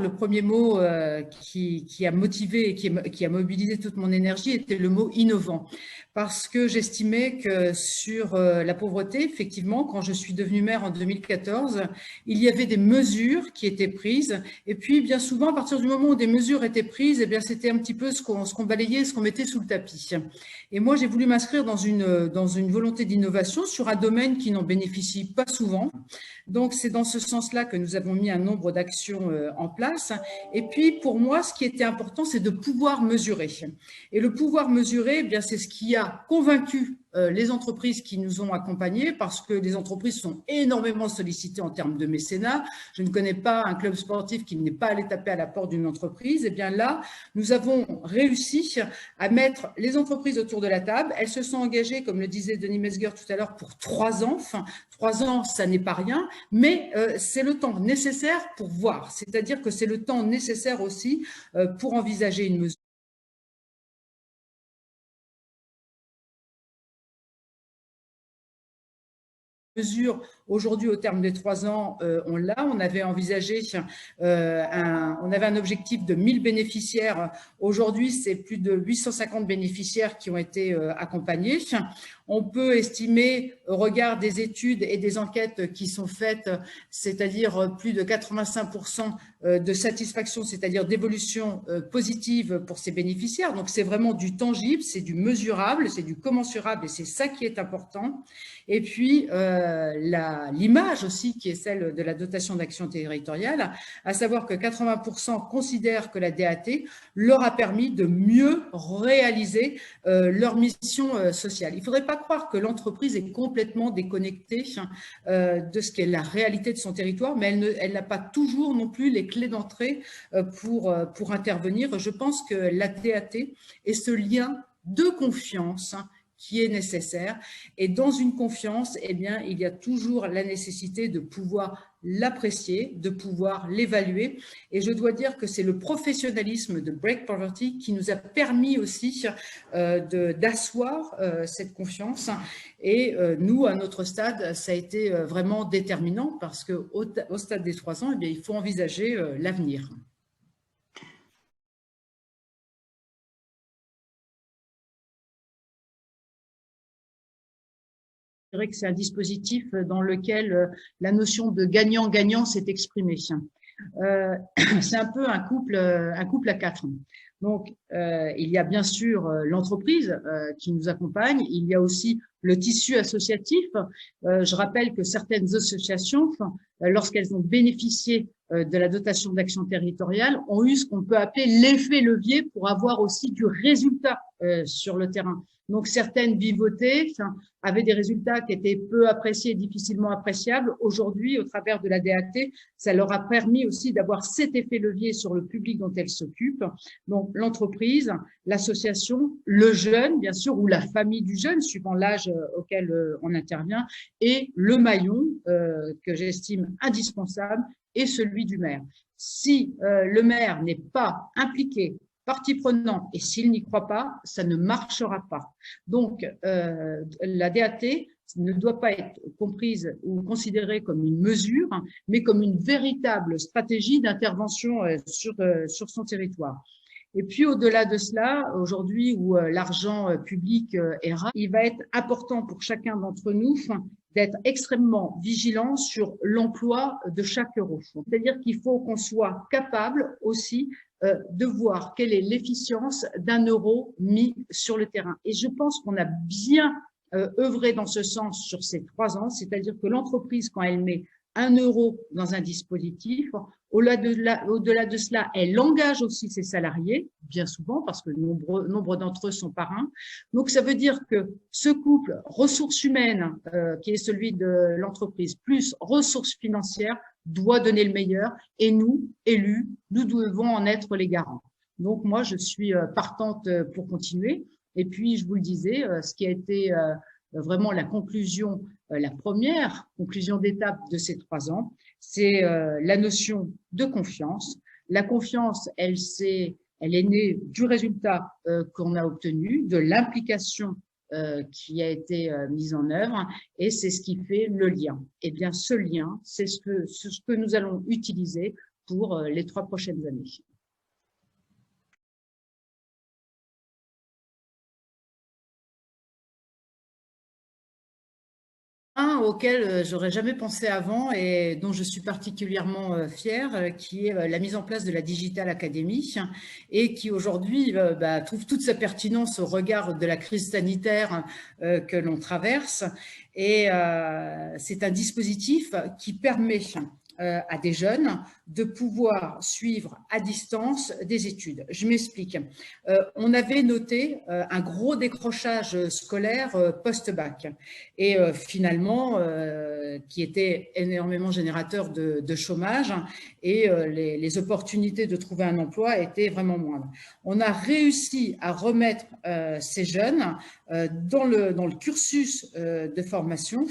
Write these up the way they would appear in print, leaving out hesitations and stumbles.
le premier mot qui a motivé et qui a mobilisé toute mon énergie était le mot innovant. Parce que j'estimais que sur la pauvreté, effectivement, quand je suis devenue maire en 2014, il y avait des mesures qui étaient prises. Et puis, bien souvent, à partir du moment où des mesures étaient prises, eh bien, c'était un petit peu ce qu'on balayait, ce qu'on mettait sous le tapis. Et moi, j'ai voulu m'inscrire dans une volonté d'innovation sur un domaine qui n'en bénéficie pas souvent. Donc, c'est dans ce sens-là que nous avons mis un nombre d'actions en place. Et puis, pour moi, ce qui était important, c'est de pouvoir mesurer. Et le pouvoir mesurer, eh bien, c'est ce qui a convaincu les entreprises qui nous ont accompagnés, parce que les entreprises sont énormément sollicitées en termes de mécénat. Je ne connais pas un club sportif qui n'est pas allé taper à la porte d'une entreprise. Et bien là, nous avons réussi à mettre les entreprises autour de la table. Elles se sont engagées, comme le disait Denis Mesger tout à l'heure, pour 3 ans. Enfin, 3 ans, ça n'est pas rien, mais c'est le temps nécessaire pour voir. C'est-à-dire que c'est le temps nécessaire aussi pour envisager une mesure. Aujourd'hui, au terme des 3 ans, on l'a. On avait envisagé, on avait un objectif de 1000 bénéficiaires. Aujourd'hui, c'est plus de 850 bénéficiaires qui ont été accompagnés. On peut estimer, au regard des études et des enquêtes qui sont faites, c'est-à-dire plus de 85% de satisfaction, c'est-à-dire d'évolution positive pour ces bénéficiaires. Donc, c'est vraiment du tangible, c'est du mesurable, c'est du commensurable, et c'est ça qui est important. Et puis, l'image aussi, qui est celle de la dotation d'action territoriale, à savoir que 80% considèrent que la DAT leur a permis de mieux réaliser leur mission sociale. Il ne faudrait pas croire que l'entreprise est complètement déconnectée de ce qu'est la réalité de son territoire, mais elle n'a pas toujours non plus les clés d'entrée pour intervenir. Je pense que la DAT est ce lien de confiance qui est nécessaire. Et dans une confiance, eh bien, il y a toujours la nécessité de pouvoir l'apprécier, de pouvoir l'évaluer. Et je dois dire que c'est le professionnalisme de Break Poverty qui nous a permis aussi d'asseoir cette confiance. Et nous, à notre stade, ça a été vraiment déterminant, parce qu'au stade des 3 ans, eh bien, il faut envisager l'avenir. Je dirais que c'est un dispositif dans lequel la notion de gagnant-gagnant s'est exprimée. C'est un peu un couple à 4. Donc, il y a bien sûr l'entreprise qui nous accompagne. Il y a aussi le tissu associatif. Je rappelle que certaines associations, lorsqu'elles ont bénéficié de la dotation d'action territoriale, ont eu ce qu'on peut appeler l'effet levier pour avoir aussi du résultat sur le terrain. Donc, certaines vivautaient, avaient des résultats qui étaient peu appréciés, difficilement appréciables. Aujourd'hui, au travers de la DAT, ça leur a permis aussi d'avoir cet effet levier sur le public dont elles s'occupent. Donc, l'entreprise, l'association, le jeune, bien sûr, ou la famille du jeune, suivant l'âge auquel on intervient, et le maillon que j'estime indispensable est celui du maire. Si le maire n'est pas impliqué, partie prenante, et s'il n'y croit pas, ça ne marchera pas. Donc, la DAT ne doit pas être comprise ou considérée comme une mesure, mais comme une véritable stratégie d'intervention sur son territoire. Et puis, au-delà de cela, aujourd'hui où l'argent public est rare, il va être important pour chacun d'entre nous d'être extrêmement vigilant sur l'emploi de chaque euro. C'est-à-dire qu'il faut qu'on soit capable aussi de voir quelle est l'efficience d'un euro mis sur le terrain. Et je pense qu'on a bien œuvré dans ce sens sur ces 3 ans, c'est-à-dire que l'entreprise, quand elle met 1 euro dans un dispositif, au-delà de cela, elle engage aussi ses salariés, bien souvent, parce que nombre d'entre eux sont parrains. Donc, ça veut dire que ce couple ressources humaines, qui est celui de l'entreprise, plus ressources financières, doit donner le meilleur. Et nous, élus, nous devons en être les garants. Donc, moi, je suis partante pour continuer. Et puis, je vous le disais, ce qui a été vraiment la conclusion, la première conclusion d'étape de ces 3 ans, c'est la notion de confiance. La confiance, elle est née du résultat qu'on a obtenu, de l'implication qui a été mise en œuvre, et c'est ce qui fait le lien. Eh bien, ce lien, c'est ce que nous allons utiliser pour les 3 prochaines années. Un auquel j'aurais jamais pensé avant et dont je suis particulièrement fière, qui est la mise en place de la Digital Academy et qui aujourd'hui trouve toute sa pertinence au regard de la crise sanitaire que l'on traverse. Et c'est un dispositif qui permet à des jeunes de pouvoir suivre à distance des études. Je m'explique. On avait noté un gros décrochage scolaire post-bac et finalement qui était énormément générateur de chômage et les opportunités de trouver un emploi étaient vraiment moindres. On a réussi à remettre ces jeunes dans le cursus de formation.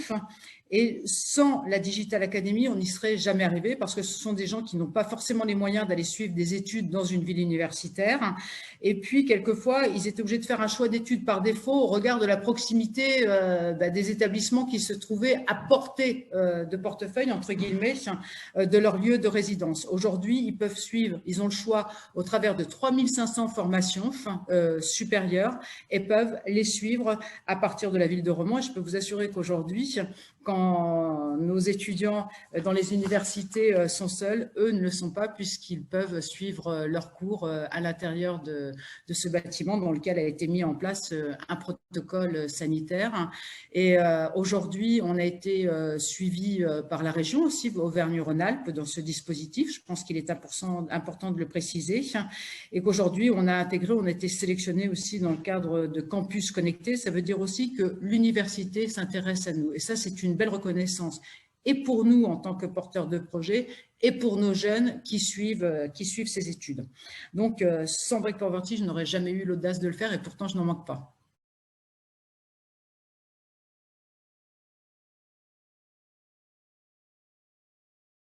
Et sans la Digital Academy, on n'y serait jamais arrivé parce que ce sont des gens qui n'ont pas forcément les moyens d'aller suivre des études dans une ville universitaire. Et puis, quelquefois, ils étaient obligés de faire un choix d'études par défaut au regard de la proximité des établissements qui se trouvaient à portée de portefeuille, entre guillemets, de leur lieu de résidence. Aujourd'hui, ils peuvent suivre, ils ont le choix au travers de 3500 formations supérieures et peuvent les suivre à partir de la ville de Romans. Et je peux vous assurer qu'aujourd'hui, quand nos étudiants dans les universités sont seuls, eux ne le sont pas puisqu'ils peuvent suivre leurs cours à l'intérieur de ce bâtiment dans lequel a été mis en place un protocole sanitaire. Et aujourd'hui, on a été suivi par la région aussi, Auvergne-Rhône-Alpes, dans ce dispositif. Je pense qu'il est important de le préciser. Et qu'aujourd'hui, on a été sélectionné aussi dans le cadre de campus connectés. Ça veut dire aussi que l'université s'intéresse à nous. Et ça, c'est une belle reconnaissance, et pour nous en tant que porteurs de projet, et pour nos jeunes qui suivent ces études. Donc, sans Break for Vertige, je n'aurais jamais eu l'audace de le faire, et pourtant, je n'en manque pas.